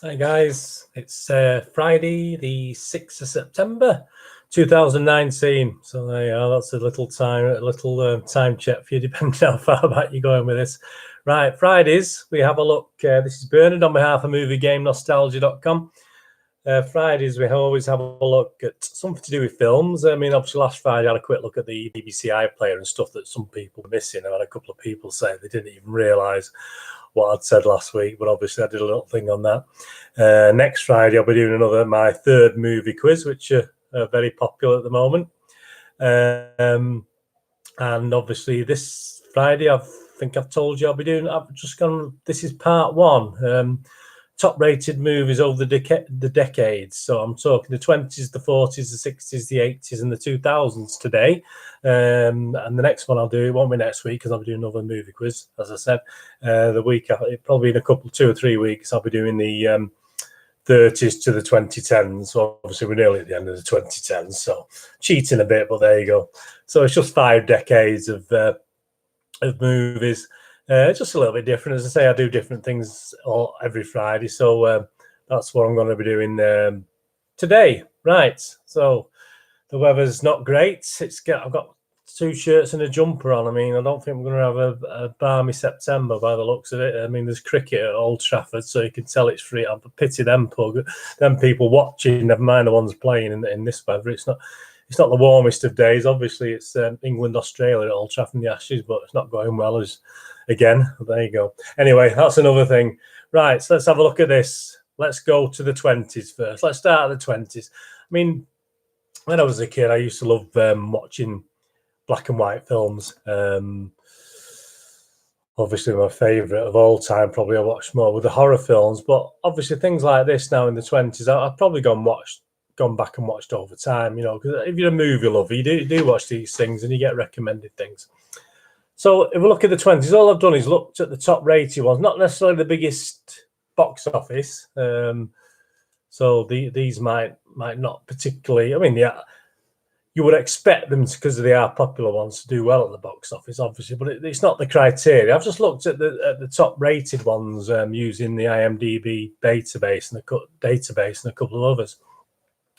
Hi guys, it's Friday the 6th of September 2019. So there you are, that's a little time check for you, depending how far back you're going with this. Right, Fridays, we have a look. This is Bernard on behalf of MovieGameNostalgia.com. Fridays, we always have a look at something to do with films. I mean, obviously last Friday I had a quick look at the BBC iPlayer and stuff that some people were missing. I had a couple of people say they didn't even realise what I'd said last week, but obviously I did a little thing on that. Next Friday I'll be doing my third movie quiz, which are very popular at the moment. And obviously this Friday, I think I've told you this is part one. Top rated movies over the decades. So I'm talking the 20s, the 40s, the 60s, the 80s, and the 2000s today. And the next one I'll do, it won't be next week because I'll be doing another movie quiz, as I said. The week after, probably in 2 or 3 weeks, I'll be doing the 30s to the 2010s. So obviously we're nearly at the end of the 2010s. So cheating a bit, but there you go. So it's just 5 decades of movies. Just a little bit different. As I say, I do different things every Friday. So that's what I'm going to be doing today. Right. So the weather's not great. I've got 2 shirts and a jumper on. I mean, I don't think we're going to have a balmy September by the looks of it. I mean, there's cricket at Old Trafford, so you can tell it's free. I pity them people watching, never mind the ones playing in this weather. It's not the warmest of days. Obviously, it's England, Australia at Old Trafford in the Ashes, but it's not going well again. There you go. Anyway, that's another thing. Right, so let's have a look at this. Let's go to the 20s first. Let's start at the 20s. I mean, when I was a kid, I used to love watching black and white films. Obviously, my favourite of all time, probably I watched more with the horror films. But obviously, things like this now in the 20s, I've probably gone back and watched over time, because if you're a movie lover, you do watch these things and you get recommended things. So if we look at the 20s, all I've done is looked at the top rated ones, not necessarily the biggest box office. So these might not particularly, I mean, you would expect them because they are popular ones to do well at the box office, obviously, but it's not the criteria. I've just looked at the top rated ones using the IMDb database and a couple of others.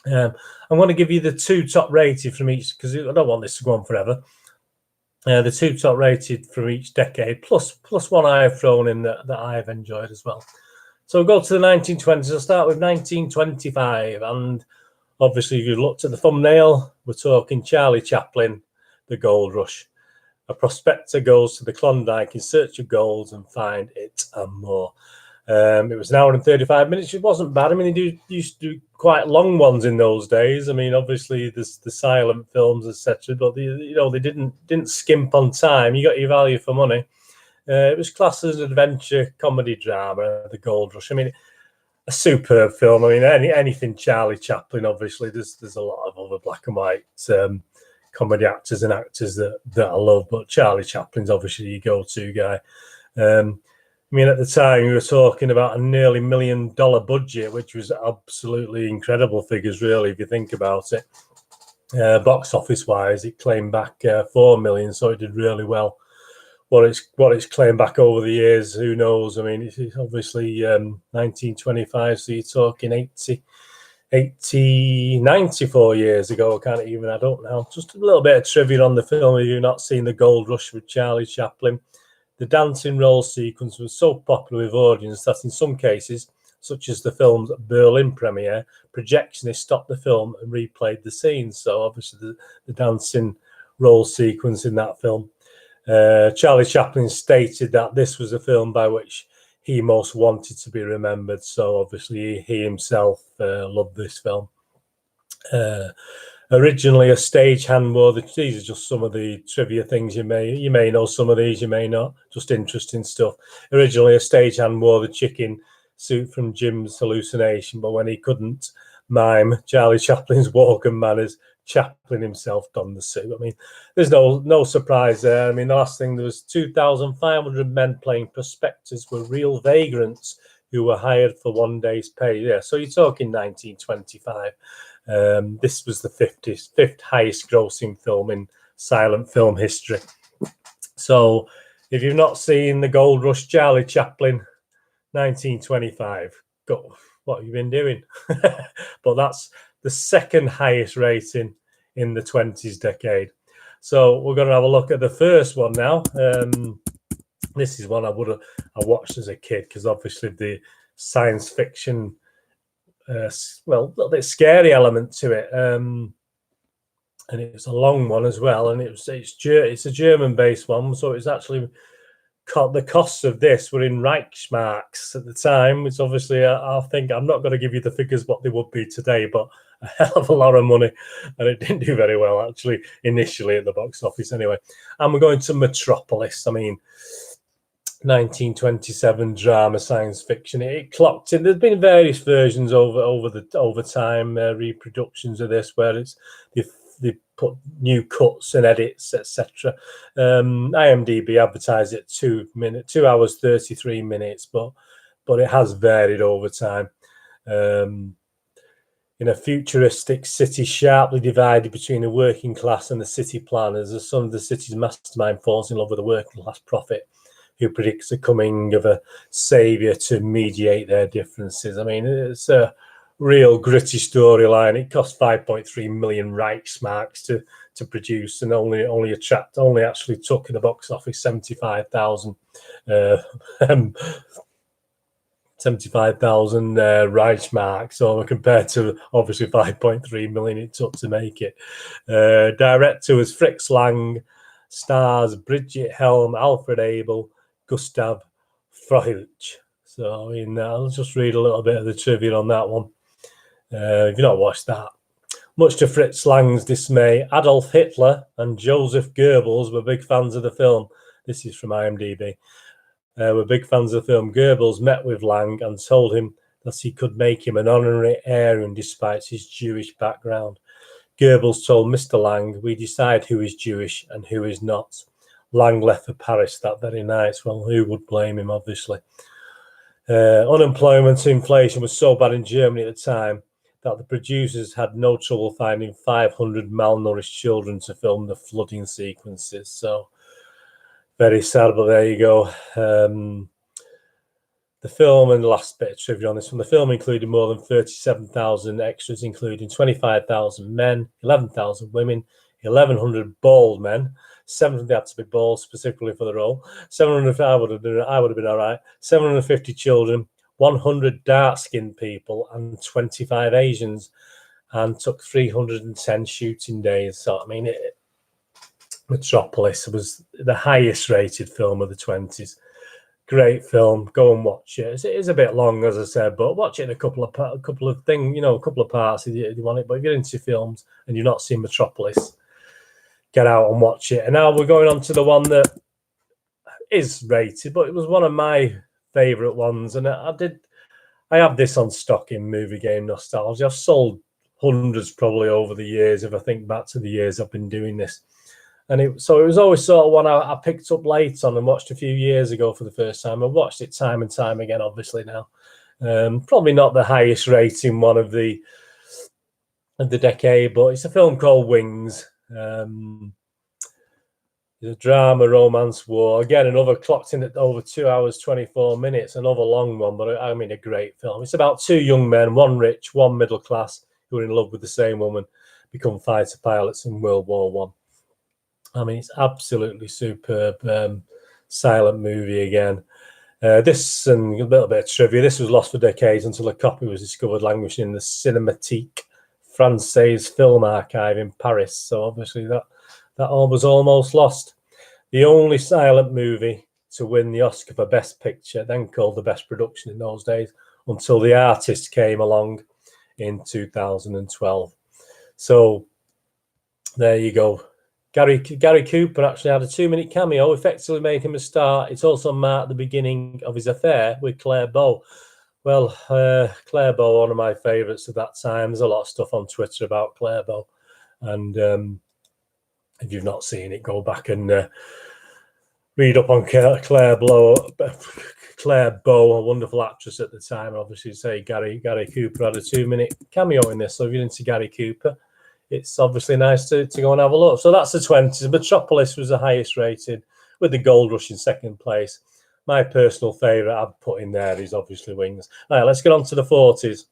I'm going to give you the 2 top rated from each, because I don't want this to go on forever. The 2 top rated from each decade, plus one I've thrown in that I've enjoyed as well. So we'll go to the 1920s. I'll start with 1925. And obviously, if you looked at the thumbnail, we're talking Charlie Chaplin, The Gold Rush. A prospector goes to the Klondike in search of gold and find it and more. It was an hour and 35 minutes. It wasn't bad. I mean, they used to do quite long ones in those days. I mean, obviously, there's the silent films, etc. But they didn't skimp on time. You got your value for money. It was classed as an adventure comedy drama, The Gold Rush. I mean, a superb film. I mean, anything Charlie Chaplin. Obviously, there's a lot of other black and white comedy actors and actors that I love, but Charlie Chaplin's obviously your go-to guy. I mean, at the time, we were talking about a nearly $1 million budget, which was absolutely incredible figures, really, if you think about it. Box office-wise, it claimed back $4 million, so it did really well. What it's claimed back over the years, who knows? I mean, it's obviously 1925, so you're talking 94 years ago. I don't know. Just a little bit of trivia on the film if you've not seen The Gold Rush with Charlie Chaplin. The dancing roll sequence was so popular with audience that in some cases, such as the film's Berlin premiere, projectionists stopped the film and replayed the scenes. So obviously the dancing roll sequence in that film. Charlie Chaplin stated that this was a film by which he most wanted to be remembered. So obviously he himself loved this film. Originally a stagehand these are just some of the trivia things you may know some of these, you may not, just interesting stuff. Originally a stagehand wore the chicken suit from Jim's hallucination, but when he couldn't mime Charlie Chaplin's walk and manners, Chaplin himself donned the suit. I mean, there's no surprise there. I mean, the last thing, there was 2,500 men playing prospectors were real vagrants who were hired for one day's pay. Yeah, so you're talking 1925. This was the fifth highest grossing film in silent film history. So if you've not seen The Gold Rush, Charlie Chaplin, 1925, go what have you been doing? But that's the second highest rating in the 20s decade. So we're going to have a look at the first one now. This is one I watched as a kid, because obviously the science fiction, well, a little bit scary element to it. And it was a long one as well, and it's a German-based one, so it's actually the costs of this were in Reichsmarks at the time. It's obviously, I think, I'm not going to give you the figures what they would be today, but a hell of a lot of money, and it didn't do very well actually initially at the box office anyway. And we're going to Metropolis. I mean, 1927 drama science fiction. It clocked in. There's been various versions over time, reproductions of this, where it's they put new cuts and edits, etc. IMDb advertised it 2 hours 33 minutes, but it has varied over time. In a futuristic city sharply divided between the working class and the city planners, the son of the city's mastermind falls in love with a working class prophet who predicts the coming of a savior to mediate their differences. I mean, it's a real gritty storyline. It cost 5.3 million Reichsmarks to produce, and only actually took in the box office 75,000 Reichsmarks. So compared to obviously 5.3 million it took to make it. Director was Fritz Lang. Stars Bridget Helm, Alfred Abel, Gustav Froelich. So, I mean, I'll just read a little bit of the trivia on that one. If you've not watched that. Much to Fritz Lang's dismay, Adolf Hitler and Joseph Goebbels were big fans of the film. This is from IMDb. Were big fans of the film. Goebbels met with Lang and told him that he could make him an honorary Aryan despite his Jewish background. Goebbels told Mr. Lang, "We decide who is Jewish and who is not." Lang left for Paris that very night. Well, who would blame him, obviously? Unemployment, inflation was so bad in Germany at the time that the producers had no trouble finding 500 malnourished children to film the flooding sequences. So, very sad, but there you go. The film, and the last bit of trivia on this one, the film included more than 37,000 extras, including 25,000 men, 11,000 women, 1,100 bald men. 700 had to be bald specifically for the role. 700, I would have been all right. 750 children, 100 dark-skinned people, and 25 Asians, and took 310 shooting days. So, I mean, Metropolis was the highest-rated film of the 20s. Great film. Go and watch it. It is a bit long, as I said, but watch it in a couple of things, a couple of parts if you want it. But if you're into films and you've not seen Metropolis, get out and watch it. And now we're going on to the one that is rated, but it was one of my favourite ones. And I have this on stock in Movie Game Nostalgia. I've sold hundreds probably over the years, if I think back to the years I've been doing this. And it was always sort of one I picked up late on and watched a few years ago for the first time. I've watched it time and time again, obviously now. Probably not the highest rating one of the decade, but it's a film called Wings. It's a drama, romance, war. Again, another clocked in at over 2 hours, 24 minutes. Another long one, but I mean a great film. It's about two young men, one rich, one middle class, who are in love with the same woman, become fighter pilots in World War One. I mean, it's absolutely superb silent movie again. This, and a little bit of trivia, this was lost for decades until a copy was discovered languishing in the Cinématique Française film archive in Paris. So obviously that all was almost lost. The only silent movie to win the Oscar for Best Picture, then called the Best Production in those days, until The Artist came along in 2012. So there you go. Gary Cooper actually had a 2-minute cameo, effectively made him a star. It's also marked the beginning of his affair with Claire Bow. Well, Claire Bow, one of my favourites of that time. There's a lot of stuff on Twitter about Claire Bow. And if you've not seen it, go back and read up on Claire Bow, a wonderful actress at the time. Obviously, say Gary Cooper had a 2-minute cameo in this. So if you're into Gary Cooper, it's obviously nice to go and have a look. So that's the 20s. Metropolis was the highest rated, with The Gold Rush in second place. my personal favourite I've put in there is obviously Wings. All right, let's get on to the 40s.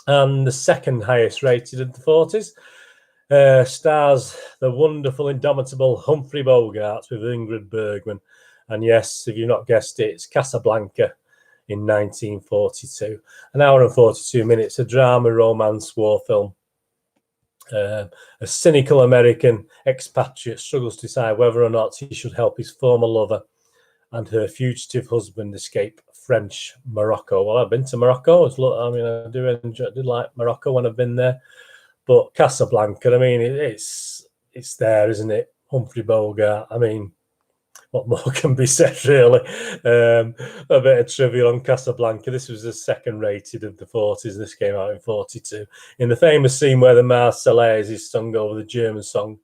And the second highest rated of the 40s stars the wonderful, indomitable Humphrey Bogart with Ingrid Bergman. And yes, if you've not guessed it, it's Casablanca in 1942. An hour and 42 minutes, a drama, romance, war film. A cynical American expatriate struggles to decide whether or not he should help his former lover and her fugitive husband escape French Morocco. Well, I've been to Morocco. I did like Morocco when I've been there. But Casablanca, I mean, it's there, isn't it? Humphrey Bogart. I mean, what more can be said, really? A bit of trivia on Casablanca. This was the second rated of the 40s. This came out in 42. In the famous scene where the Marseillaise is sung over the German song,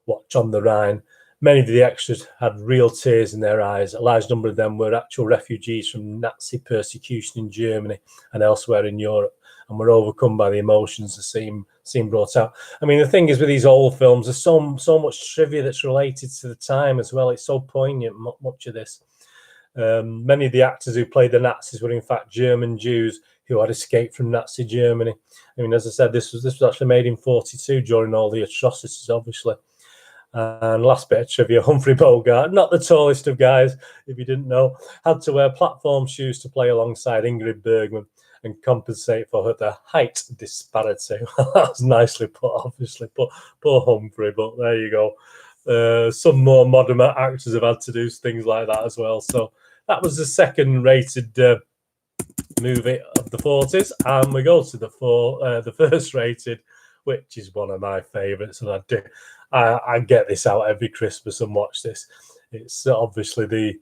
Watch on the Rhine, many of the extras had real tears in their eyes. A large number of them were actual refugees from Nazi persecution in Germany and elsewhere in Europe, and were overcome by the emotions the scene brought out. I mean, the thing is with these old films, there's so much trivia that's related to the time as well. It's so poignant, much of this. Many of the actors who played the Nazis were in fact German Jews who had escaped from Nazi Germany. I mean, as I said, this was actually made in 42 during all the atrocities, obviously. And last bit of trivia, Humphrey Bogart, not the tallest of guys, if you didn't know, had to wear platform shoes to play alongside Ingrid Bergman and compensate for the height disparity. That was nicely put, obviously. Poor Humphrey, but there you go. Some more modern actors have had to do things like that as well. So that was the second rated movie of the 40s. And we go to the first rated, which is one of my favourites. And I get this out every Christmas and watch this. It's obviously the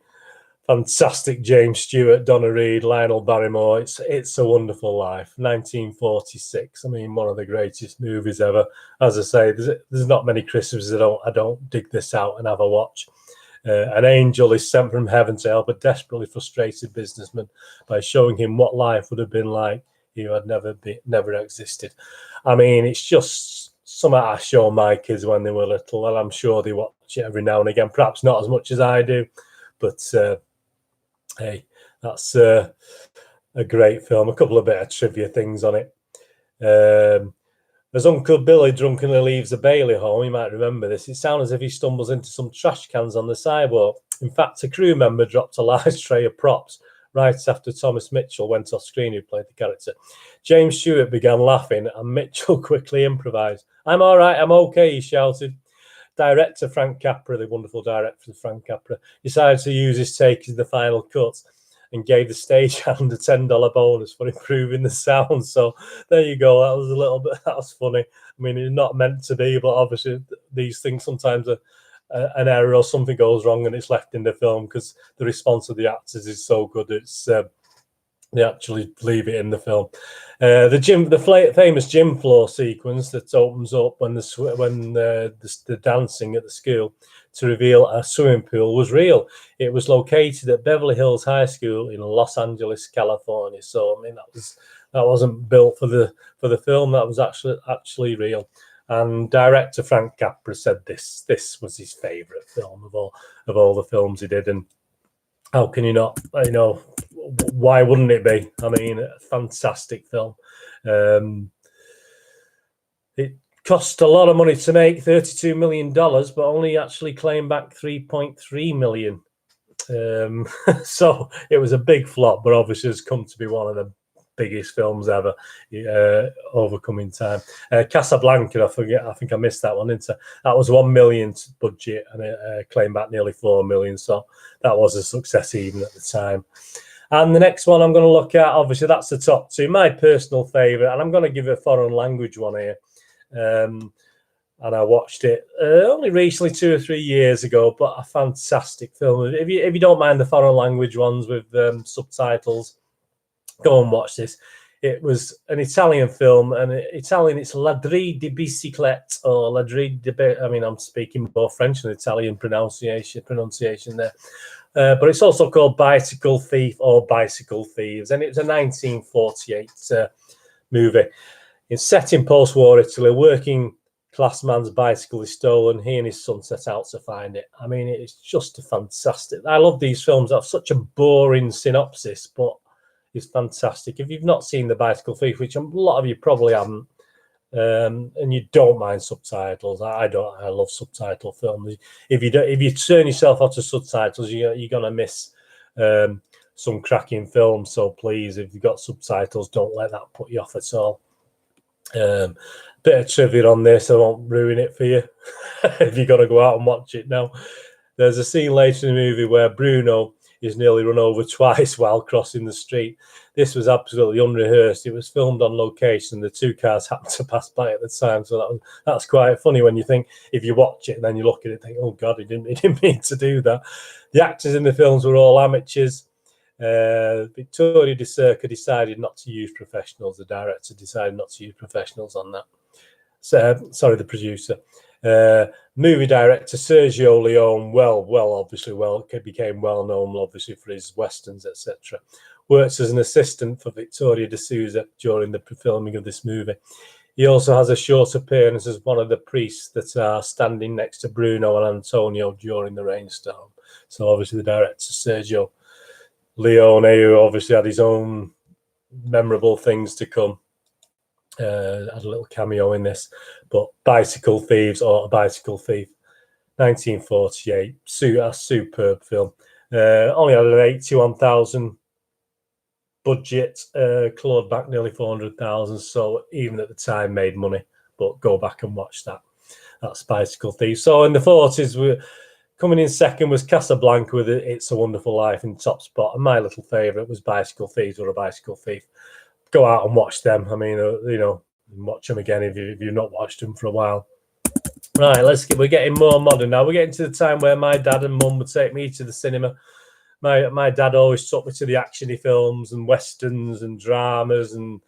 fantastic James Stewart, Donna Reed, Lionel Barrymore. It's a Wonderful Life, 1946. I mean, one of the greatest movies ever. As I say, there's not many Christmases I don't dig this out and have a watch. An angel is sent from heaven to help a desperately frustrated businessman by showing him what life would have been like if he had never existed. I mean, it's just something I show my kids when they were little, and I'm sure they watch it every now and again. Perhaps not as much as I do, but hey, that's a great film. A couple of bit of trivia things on it. As Uncle Billy drunkenly leaves the Bailey home, you might remember this, it sounds as if he stumbles into some trash cans on the sidewalk. In fact, a crew member dropped a large tray of props right after Thomas Mitchell went off screen, who played the character. James Stewart began laughing, and Mitchell quickly improvised. "I'm all right, I'm okay," he shouted. Director Frank Capra, the wonderful director Frank Capra, decided to use his take as the final cut and gave the stagehand a $10 bonus for improving the sound. So there you go. That was that was funny. I mean, it's not meant to be, but obviously these things sometimes an error or something goes wrong and it's left in the film because the response of the actors is so good. It's they actually leave it in the film. The famous gym floor sequence that opens up when the dancing at the school to reveal a swimming pool was real. It was located at Beverly Hills High School in Los Angeles, California. So I mean that wasn't built for the film. That was actually real. And director Frank Capra said this was his favourite film of all the films he did. And how can you not? You know, why wouldn't it be? I mean, a fantastic film. It cost a lot of money to make, $32 million, but only actually claimed back $3.3 million. So it was a big flop, but obviously has come to be one of the biggest films ever, overcoming time. Casablanca, I think I missed that one, didn't I? That was $1 million budget and it claimed back nearly $4 million. So that was a success even at the time. And the next one I'm going to look at, obviously that's the top two, my personal favourite, and I'm going to give a foreign language one here. And I watched it only recently, 2 or 3 years ago, but a fantastic film. If you don't mind the foreign language ones with subtitles, go and watch this. It was an Italian film, and Italian, it's Ladri di Biciclette, or Ladri di... I mean, I'm speaking both French and Italian pronunciation there. But it's also called Bicycle Thief or Bicycle Thieves, and it's a 1948 movie. It's set in post-war Italy. Working class man's bicycle is stolen. He and his son set out to find it. I mean, it's just a fantastic. I love these films that have such a boring synopsis, but it's fantastic. If you've not seen The Bicycle Thief, which a lot of you probably haven't, and you don't mind subtitles, I don't. I love subtitle films. If you turn yourself off to subtitles, you're gonna miss some cracking films. So please, if you've got subtitles, don't let that put you off at all. Bit of trivia on this, I won't ruin it for you if you've got to go out and watch it now. There's a scene later in the movie where Bruno is nearly run over twice while crossing the street. This was absolutely unrehearsed. It was filmed on location. The two cars happened to pass by at the time, so that's quite funny when you think, if you watch it and then you look at it and think, oh God, he didn't mean to do that. The actors in the films were all amateurs. Victoria De Circa decided not to use professionals. The director decided not to use professionals on that. So, sorry, the producer. Movie director Sergio Leone, obviously became well known, obviously, for his westerns, etc. Works as an assistant for Victoria De Souza during the filming of this movie. He also has a short appearance as one of the priests that are standing next to Bruno and Antonio during the rainstorm. So obviously the director Sergio Leone, who obviously had his own memorable things to come, had a little cameo in this. But Bicycle Thieves, or A Bicycle Thief, 1948, a superb film. Only had an 81,000 budget, clawed back nearly 400,000. So even at the time, made money. But go back and watch that. That's Bicycle Thieves. So in the 40s, coming in second was Casablanca with It's a Wonderful Life in top spot. And my little favourite was Bicycle Thieves or A Bicycle Thief. Go out and watch them. I mean, watch them again if you've not watched them for a while. Right, we're getting more modern now. We're getting to the time where my dad and mum would take me to the cinema. My dad always took me to the actiony films and westerns and dramas and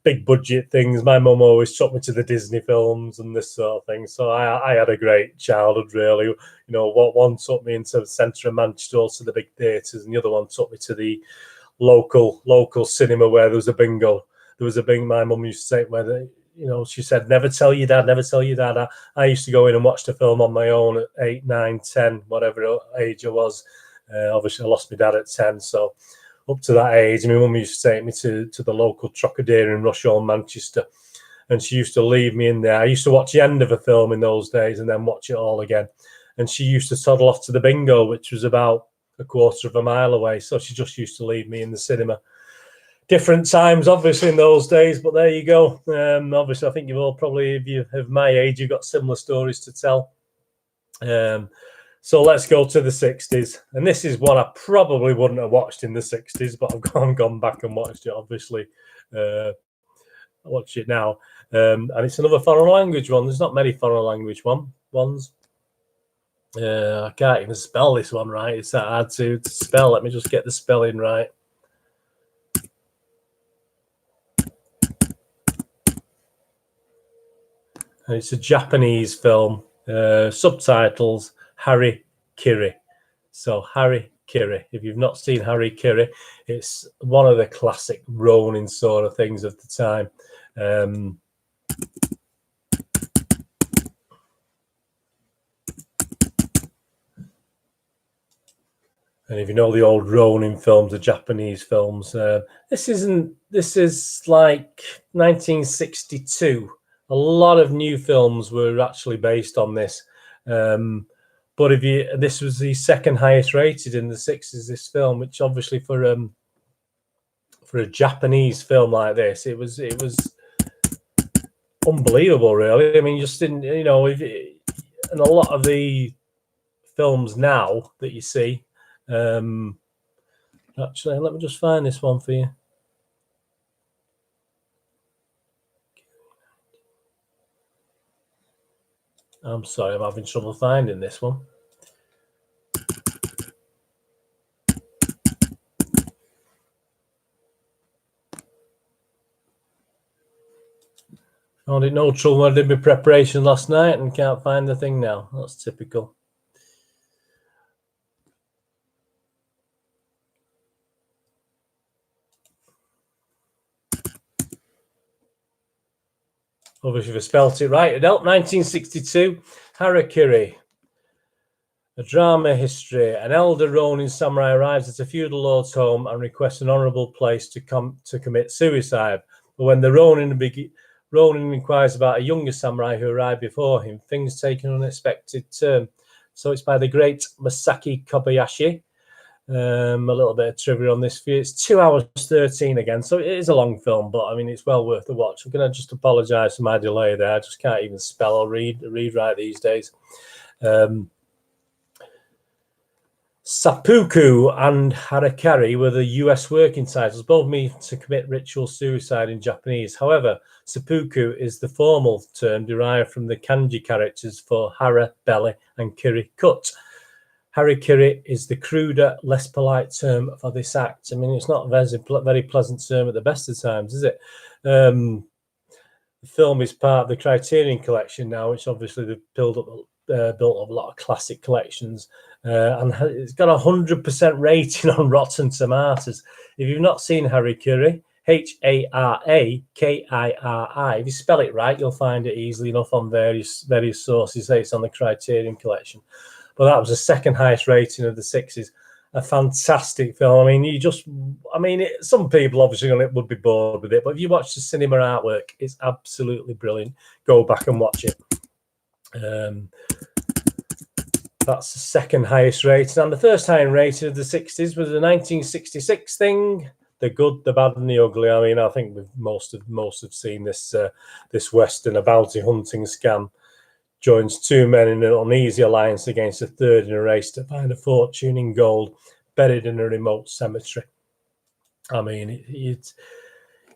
big budget things. My mum always took me to the Disney films and this sort of thing. So I had a great childhood, really. One took me into the centre of Manchester to the big theatres, and the other one took me to the local cinema where there was a bingo. My mum used to say where she said, never tell your dad. I used to go in and watch the film on my own at 8, 9, 10, whatever age I was. Obviously, I lost my dad at 10, so up to that age, my mum used to take me to the local Trocadero in Rusholme, Manchester, and she used to leave me in there. I used to watch the end of a film in those days and then watch it all again. And she used to toddle off to the bingo, which was about a quarter of a mile away. So she just used to leave me in the cinema. Different times, obviously, in those days, but there you go. Obviously, I think you've all probably, if you have my age, you've got similar stories to tell. So let's go to the 60s. And this is one I probably wouldn't have watched in the 60s, but I've gone back and watched it, obviously. I watch it now. And it's another foreign language one. There's not many foreign language ones. I can't even spell this one right. It's that hard to spell. Let me just get the spelling right. And it's a Japanese film. Subtitles, Harry Kiri. So Harry Kiri. If you've not seen Harry Kiri, it's one of the classic Ronin sort of things of the time. And if you know the old Ronin films, the Japanese films, this is like 1962. A lot of new films were actually based on this. But this was the second highest rated in the 60s, this film, which obviously for a Japanese film like this, it was unbelievable, really. I mean, you just didn't, and a lot of the films now that you see, actually, let me just find this one for you. I'm sorry, I'm having trouble finding this one. I had no trouble when I did my preparation last night and can't find the thing now. That's typical. Obviously, we spelt it right. Adult 1962, Harakiri. A drama history. An elder Ronin samurai arrives at a feudal lord's home and requests an honourable place to commit suicide. But when the Ronin inquires about a younger samurai who arrived before him, things take an unexpected turn. So it's by the great Masaki Kobayashi. A little bit of trivia on this. It's 2 hours 13 again, so it is a long film, but I mean it's well worth a watch. I'm going to just apologise for my delay there. I just can't even spell or read right these days. Seppuku and Harakiri were the US working titles, both mean to commit ritual suicide in Japanese. However, seppuku is the formal term derived from the kanji characters for hara, belly, and kiri, cut. Harakiri is the cruder, less polite term for this act. I mean, it's not a very pleasant term at the best of times, is it? The film is part of the Criterion collection now, which obviously they've built up a lot of classic collections. And it's got 100% rating on Rotten Tomatoes. If you've not seen Harakiri, Harakiri, if you spell it right, you'll find it easily enough on various sources. It's on the Criterion collection. But that was the second highest rating of the 60s. A fantastic film. I mean, some people obviously would be bored with it, but if you watch the cinema artwork, it's absolutely brilliant. Go back and watch it. That's the second highest rating. And the first highest rating of the 60s was the 1966 thing, The Good, the Bad, and the Ugly. I mean, I think most have seen this Western, a bounty hunting scam joins two men in an uneasy alliance against a third in a race to find a fortune in gold buried in a remote cemetery. I mean, if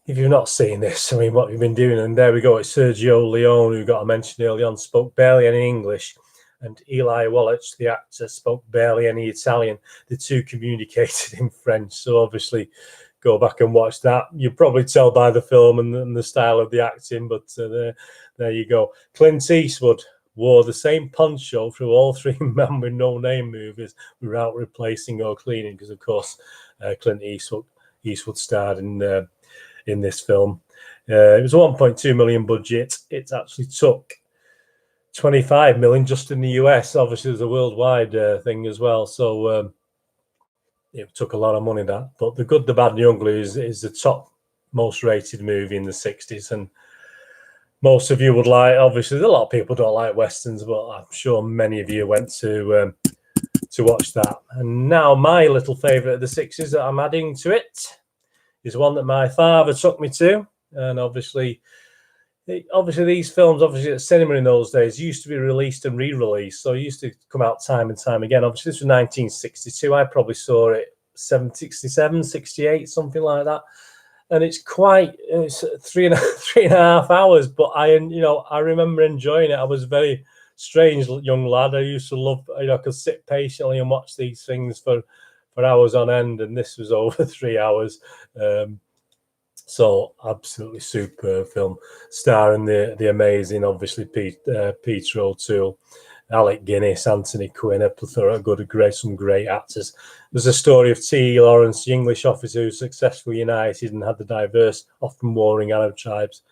you've not seen this, I mean, what you've been doing. And there we go. It's Sergio Leone, who got a mention early on, spoke barely any English. And Eli Wallach, the actor, spoke barely any Italian. The two communicated in French. So obviously, go back and watch that. You probably tell by the film and the style of the acting, but there you go. Clint Eastwood wore the same poncho through all three Man with No Name movies without replacing or cleaning, because of course Clint Eastwood starred in this film. It was a 1.2 million budget. It actually took 25 million just in the US. Obviously, there's a worldwide thing as well. So it took a lot of money, that. But The Good, the Bad, and the Ugly is the top most rated movie in the 60s. And most of you would like, obviously, a lot of people don't like Westerns, but I'm sure many of you went to watch that. And now my little favourite of the 60s that I'm adding to it is one that my father took me to. And obviously these films, at cinema in those days, used to be released and re-released. So it used to come out time and time again. Obviously, this was 1962. I probably saw it 67, 68, something like that. And it's 3.5 hours. But I remember enjoying it. I was a very strange young lad. I used to love, I could sit patiently and watch these things for hours on end. And this was over 3 hours. So absolutely superb film, starring the amazing, obviously, Peter O'Toole, Alec Guinness, Anthony Quinn, a plethora of some great actors. There's a story of T. Lawrence, the English officer who successfully united and had the diverse, often warring Arab tribes,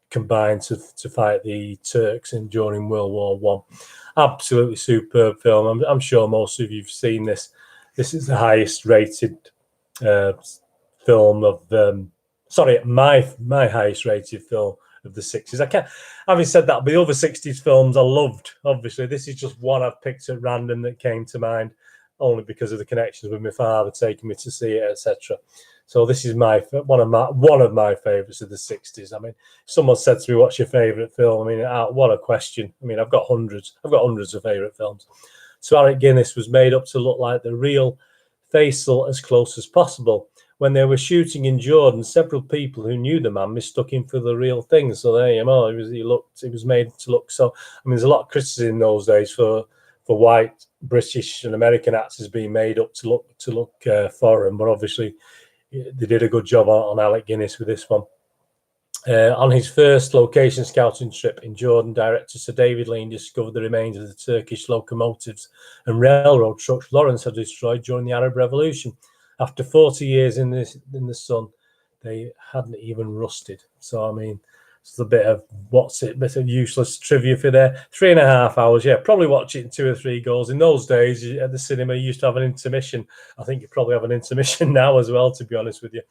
combined to fight the Turks during World War One. Absolutely superb film. I'm sure most of you've seen this. This is the highest rated film of my highest rated film of the 60s. Having said that, the other 60s films I loved. Obviously, this is just one I've picked at random that came to mind, only because of the connections with my father taking me to see it, etc. So this is one of my favorites of the 60s. I mean, if someone said to me, "What's your favorite film?" I mean, what a question. I mean, I've got hundreds of favorite films. So Alec Guinness was made up to look like the real Faisal as close as possible. When they were shooting in Jordan, several people who knew the man mistook him for the real thing. So there you go. He was made to look so. I mean, there's a lot of criticism in those days for white British and American actors being made up to look foreign, but obviously they did a good job on Alec Guinness with this one. On his first location scouting trip in Jordan, director Sir David Lean discovered the remains of the Turkish locomotives and railroad trucks Lawrence had destroyed during the Arab Revolution. After 40 years in the sun, they hadn't even rusted. So I mean, it's a bit of bit of useless trivia for there. 3.5 hours, yeah. Probably watch it in 2 or 3 goes. In those days at the cinema, you used to have an intermission. I think you probably have an intermission now as well, to be honest with you.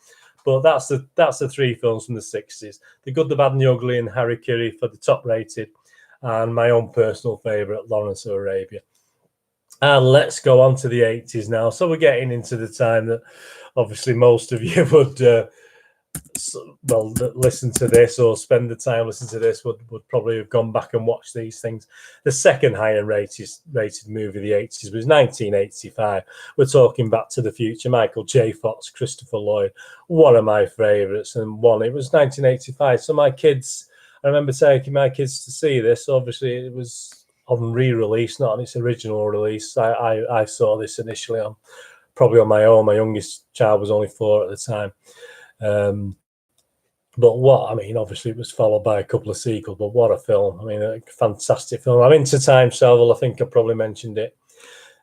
But that's the 3 films from the 60s: The Good, the Bad, and the Ugly, and Harry Carey for the top rated, and my own personal favourite, Lawrence of Arabia. And let's go on to the 80s now. So we're getting into the time that obviously most of you would listen to this or spend the time listening to this would probably have gone back and watched these things. The second higher rated movie of the 80s was 1985. We're talking Back to the Future, Michael J. Fox, Christopher Lloyd, one of my favourites, and it was 1985. So I remember taking my kids to see this. Obviously it was on re-release, not on its original release. I saw this initially probably on my own. My youngest child was only 4 at the time. But obviously it was followed by a couple of sequels, but what a film. I mean, a fantastic film. I'm into time travel. I think I probably mentioned it.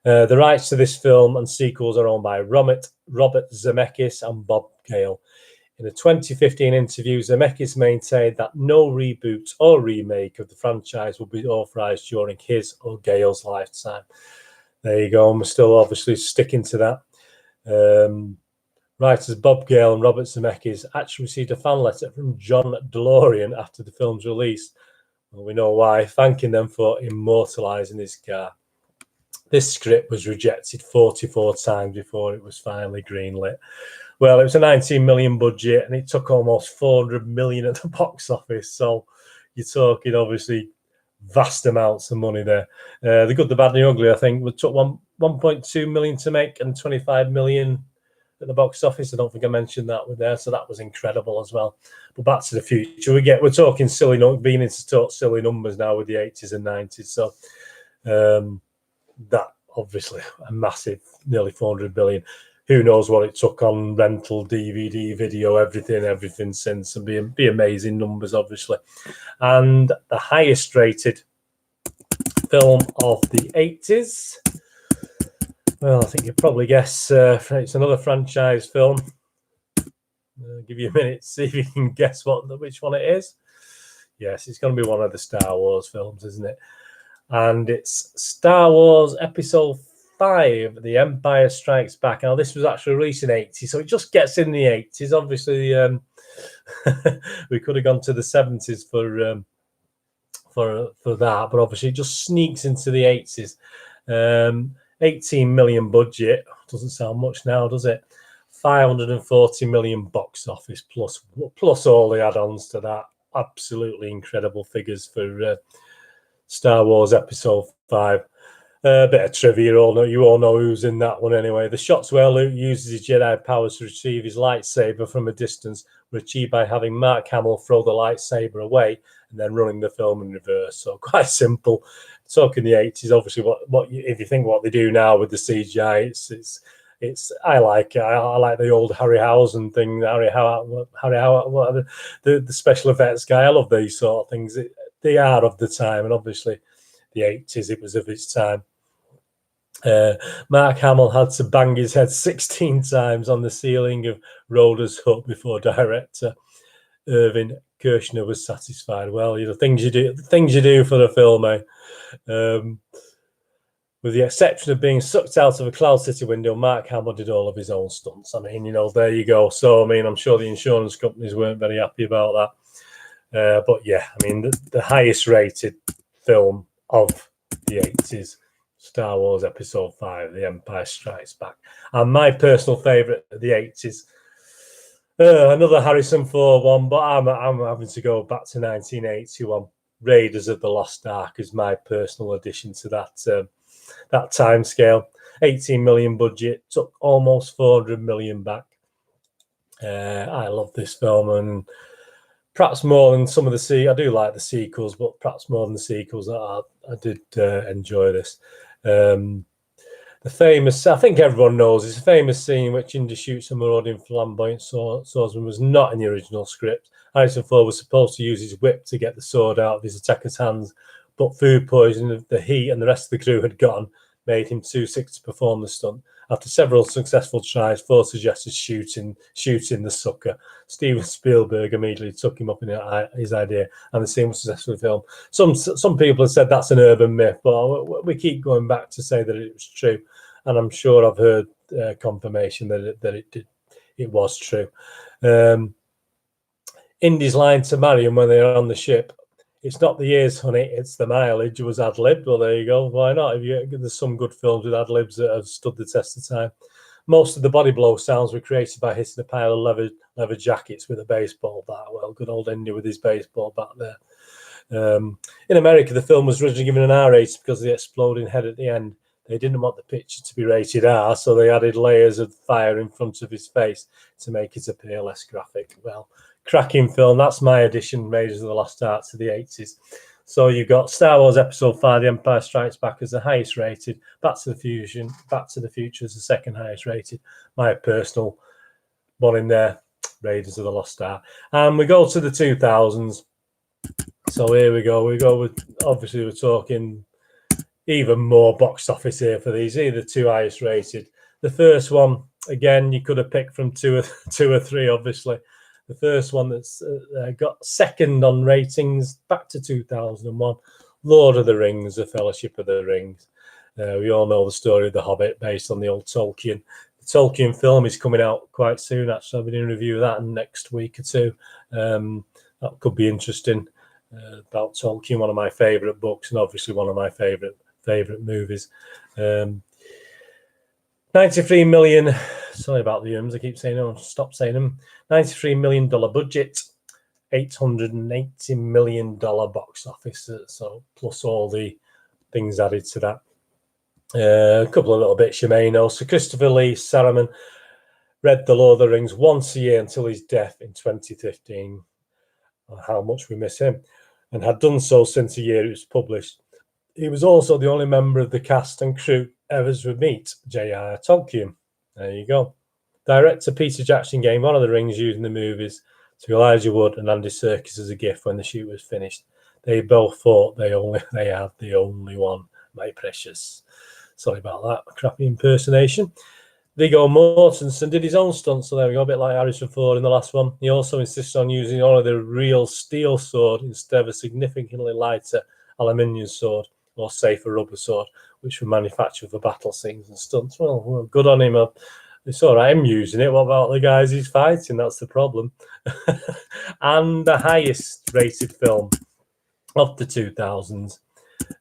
The rights to this film and sequels are owned by Robert Zemeckis and Bob Gale. In a 2015 interview, Zemeckis maintained that no reboot or remake of the franchise will be authorized during his or Gale's lifetime. There you go. And we're still obviously sticking to that. Writers Bob Gale and Robert Zemeckis actually received a fan letter from John DeLorean after the film's release. Well, we know why, thanking them for immortalizing his car. This script was rejected 44 times before it was finally greenlit. Well, it was a 19 million budget and it took almost 400 million at the box office. So you're talking obviously vast amounts of money there. The Good, the Bad, and the Ugly, I think, took 1.2 million to make and 25 million at the box office. I don't think I mentioned that with there, so that was incredible as well. But Back to the Future, we're talking being into silly numbers now with the 80s and 90s. So that obviously a massive, nearly 400 billion. Who knows what it took on rental, DVD, video, everything since, and be amazing numbers, obviously. And the highest rated film of the 80s. Well, I think you probably guess it's another franchise film. I'll give you a minute to see if you can guess which one it is. Yes, it's going to be one of the Star Wars films, isn't it? And it's Star Wars Episode 5, The Empire Strikes Back. Now, this was actually released in 80s, so it just gets in the 80s. Obviously, we could have gone to the 70s for that, but obviously it just sneaks into the 80s. 18 million budget, doesn't sound much now, does it? 540 million box office plus all the add-ons to that. Absolutely incredible figures for Star Wars Episode 5. A bit of trivia, you all know who's in that one anyway. The shots where Luke uses his Jedi powers to retrieve his lightsaber from a distance were achieved by having Mark Hamill throw the lightsaber away and then running the film in reverse. So quite simple. Talking the 80s, obviously, if you think what they do now with the CGI, I like the old Harryhausen thing. The special effects guy. I love these sort of things. They are of the time, and obviously, the 80s, it was of its time. Mark Hamill had to bang his head 16 times on the ceiling of Rhoda's hut before director Irvin Kershner was satisfied. Well, things you do for the film, eh? With the exception of being sucked out of a Cloud City window, Mark Hamill did all of his own stunts. I mean, there you go. So, I mean, I'm sure the insurance companies weren't very happy about that. But yeah, I mean, the highest rated film of the 80s, Star Wars Episode 5, The Empire Strikes Back. And my personal favourite of the 80s, another Harrison Ford one, but I'm having to go back to 1981. Raiders of the Lost Ark is my personal addition to that time scale. 18 million budget, took almost 400 million back. I love this film, and perhaps more than some of I do like the sequels, but perhaps more than the sequels, I did enjoy this. The famous, I think everyone knows, it's a famous scene in which Indy shoots a marauding flamboyant swordsman was not in the original script. Harrison Ford was supposed to use his whip to get the sword out of his attacker's hands, but food poisoning, the heat and the rest of the crew had gone, made him too sick to perform the stunt. After several successful tries, Ford suggested shooting the sucker. Steven Spielberg immediately took him up in his idea, and the scene was successfully filmed. Some people have said that's an urban myth, but we keep going back to say that it was true, and I'm sure I've heard confirmation that it was true. Indy's line to Marion when they're on the ship, "It's not the years, honey, it's the mileage," was ad-libbed. Well, there you go. Why not? There's some good films with ad-libs that have stood the test of time. Most of the body blow sounds were created by hitting a pile of leather jackets with a baseball bat. Well, good old Indy with his baseball bat there. In America, the film was originally given an R rating because of the exploding head at the end. They didn't want the picture to be rated R, so they added layers of fire in front of his face to make it appear less graphic. Well, cracking film. That's my edition, Raiders of the Lost Ark, to the 80s. So you've got Star Wars Episode 5, The Empire Strikes Back, as the highest rated. Back to the Future as the second highest rated. My personal one in there, Raiders of the Lost Ark. And we go to the 2000s. So here we go. We go with, obviously, we're talking even more box office here for these. Here are the two highest rated. The first one, again, you could have picked from two or three, obviously. The first one that's got second on ratings back to 2001, Lord of the Rings, The Fellowship of the Rings. We all know the story of The Hobbit based on the old Tolkien. The Tolkien film is coming out quite soon, actually. I'll be doing a review of that in the next week or two. That could be interesting. About Tolkien, one of my favourite books, and obviously one of my favourite movies. 93 million. Sorry about the ums. I keep saying them. Stop saying them. $93 million budget, $880 million box office. So plus all the things added to that. A couple of little bits you may know. So Christopher Lee Saruman read The Lord of the Rings once a year until his death in 2015. How much we miss him, and had done so since the year it was published. He was also the only member of the cast and crew ever to meet J.R.R. Tolkien. There you go. Director Peter Jackson gave one of the rings using the movies to Elijah Wood and Andy Serkis as a gift when the shoot was finished. They both thought they had the only one. My precious. Sorry about that crappy impersonation. Viggo Mortensen did his own stunts, so there we go, a bit like Harrison Ford in the last one. He also insisted on using only the real steel sword instead of a significantly lighter aluminium sword or safer rubber sword, which were manufactured for battle scenes and stunts. Well, good on him. It's all right, I'm using it. What about the guys he's fighting? That's the problem. And the highest rated film of the 2000s,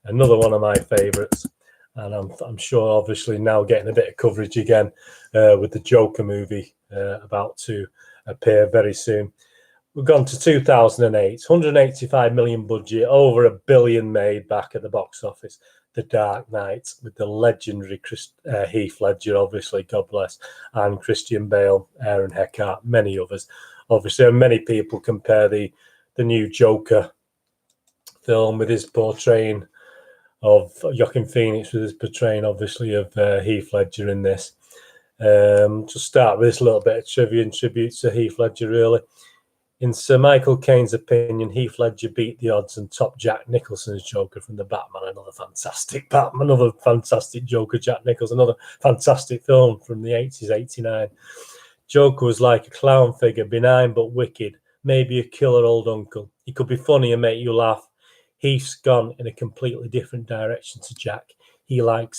another one of my favourites. And I'm sure, obviously, now getting a bit of coverage again with the Joker movie about to appear very soon. We've gone to 2008, 185 million budget, over $1 billion made back at the box office. The Dark Knight with the legendary Heath Ledger, obviously, God bless, and Christian Bale, Aaron Eckhart, many others. Obviously, and many people compare the new Joker film with his portraying of Joaquin Phoenix, with his portraying, obviously, of Heath Ledger in this. To start with this little bit of trivia and tribute to Heath Ledger, really. In Sir Michael Caine's opinion, Heath Ledger beat the odds and topped Jack Nicholson's Joker from the Batman. Another fantastic Batman, another fantastic Joker, Jack Nicholson, another fantastic film from the 80s, 89. Joker was like a clown figure, benign but wicked, maybe a killer old uncle. He could be funny and make you laugh. Heath's gone in a completely different direction to Jack. He's like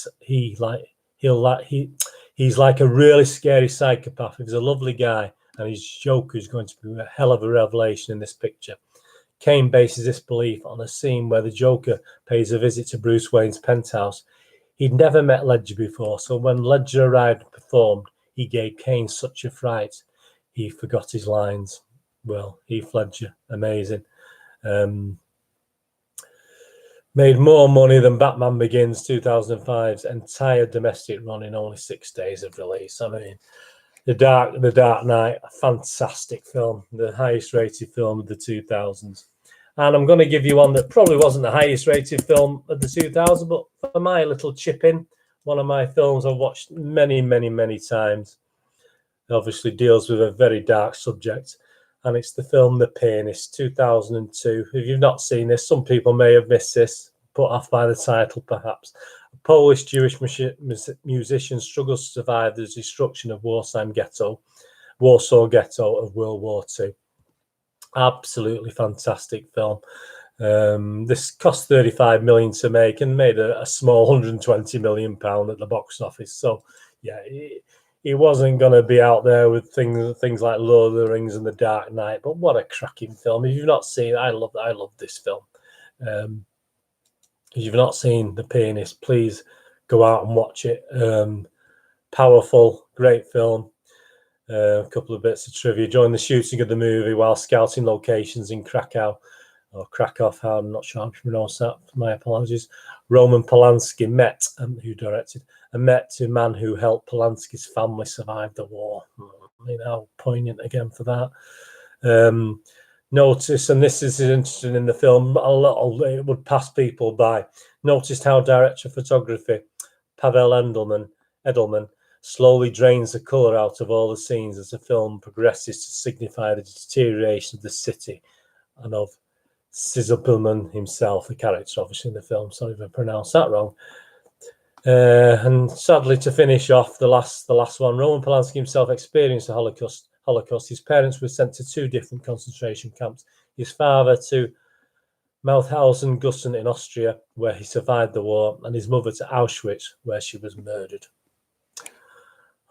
a really scary psychopath. He's a lovely guy, and his Joker is going to be a hell of a revelation in this picture. Caine bases this belief on a scene where the Joker pays a visit to Bruce Wayne's penthouse. He'd never met Ledger before, so when Ledger arrived and performed, he gave Caine such a fright, he forgot his lines. Well, Heath Ledger, amazing. Made more money than Batman Begins 2005's entire domestic run in only 6 days of release. I mean, The Dark Knight, a fantastic film, the highest rated film of the 2000s. And I'm going to give you one that probably wasn't the highest rated film of the 2000s, but for my little chip in, one of my films I've watched many, many, many times. It obviously deals with a very dark subject, and it's the film The Pianist, 2002. If you've not seen this, some people may have missed this, put off by the title perhaps. Polish Jewish musician struggles to survive the destruction of Warsaw Ghetto of World War II. Absolutely fantastic film. This cost 35 million to make and made a small 120 million pound at the box office. So yeah, he wasn't going to be out there with things like Lord of the Rings and The Dark Knight. But what a cracking film! If you've not seen it, I love this film. If you've not seen The Pianist, please go out and watch it. Powerful, great film. A couple of bits of trivia. During the shooting of the movie, while scouting locations in Krakow, or Krakow, I'm not sure how to pronounce that, my apologies, Roman Polanski met, who directed, and met a man who helped Polanski's family survive the war. Poignant again for that. Notice, and this is interesting in the film, it would pass people by. Noticed how director of photography Pavel Edelman slowly drains the colour out of all the scenes as the film progresses to signify the deterioration of the city and of Sizzleman himself, the character obviously in the film. Sorry if I pronounced that wrong. And sadly, to finish off the last one, Roman Polanski himself experienced the Holocaust. His parents were sent to 2 different concentration camps. His father to Mauthausen-Gusen in Austria, where he survived the war, and his mother to Auschwitz, where she was murdered.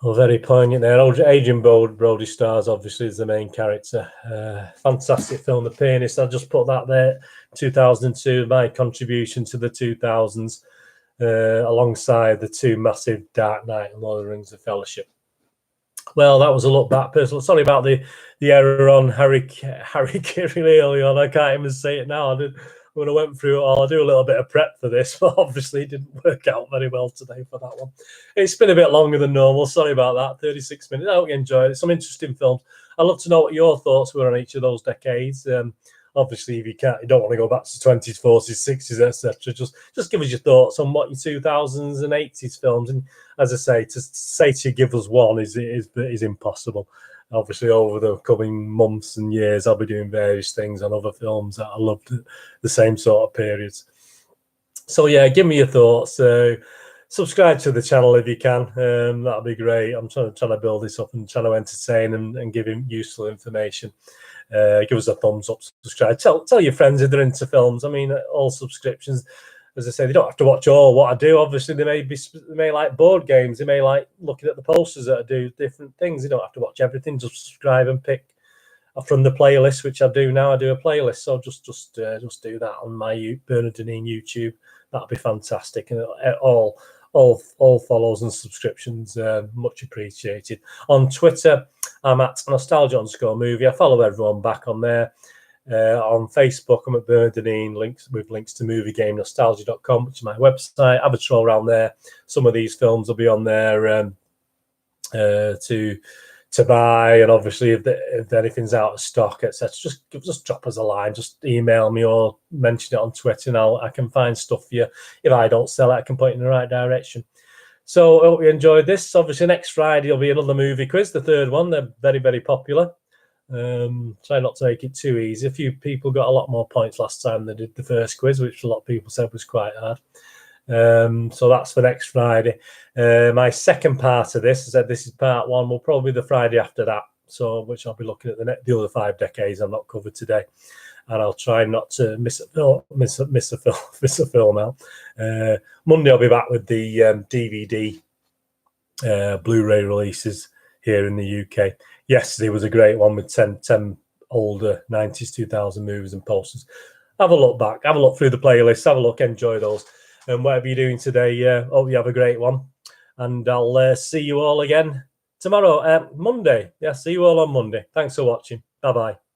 Oh, very poignant there. Adrian Brody stars, obviously, as the main character. Fantastic film, The Pianist. I'll just put that there. 2002, my contribution to the 2000s, alongside the 2 massive Dark Knight and Lord of the Rings of Fellowship. Well, that was a look back, personal. Sorry about the error on Harry really early on. I can't even say it now. When I went through it all, I do a little bit of prep for this, but obviously it didn't work out very well today for that one. It's been a bit longer than normal. Sorry about that. 36 minutes. I hope you enjoyed it. Some interesting films. I'd love to know what your thoughts were on each of those decades. Obviously, if you don't want to go back to 20s, 40s, 60s, etc., just give us your thoughts on what your 2000s and 80s films. And as I say, to say to give us one is impossible. Obviously, over the coming months and years, I'll be doing various things on other films that I loved the same sort of periods. So yeah, give me your thoughts. Subscribe to the channel if you can. That'll be great. I'm trying to build this up and trying to entertain and give him useful information. Give us a thumbs up, subscribe. Tell your friends if they're into films. I mean, all subscriptions, as I say, they don't have to watch all what I do. Obviously, they may like board games. They may like looking at the posters that I do, different things. They don't have to watch everything. Just subscribe and pick from the playlist, which I do now. I do a playlist, so just do that on my Bernard Deneen YouTube. That'll be fantastic, and all follows and subscriptions much appreciated. On Twitter, I'm at nostalgia_movie. I follow everyone back on there. On Facebook, I'm at Bernard Deneen, with links to movieGameNostalgia.com, which is my website. Have a troll around there. Some of these films will be on there to buy, and obviously if anything's out of stock, etc., just drop us a line, just email me or mention it on Twitter, and I can find stuff for you. If I don't sell it, I can point you in the right direction. So I hope you enjoyed this. Obviously next Friday will be another movie quiz, the 3rd one. They're very, very popular. Try not to make it too easy. A few people got a lot more points last time they did the first quiz, which a lot of people said was quite hard. So that's for next Friday. My second part of this, I said this is part 1, will probably be the Friday after that. So, which I'll be looking at the other 5 decades I've not covered today, and I'll try not to miss a film out. Monday I'll be back with the DVD Blu-ray releases here in the UK. Yesterday was a great one with 10 older 90s, 2000 movies and posters. Have a look back, have a look through the playlist, have a look, enjoy those. And whatever you're doing today, hope you have a great one. And I'll see you all again tomorrow, Monday. Yeah, see you all on Monday. Thanks for watching. Bye-bye.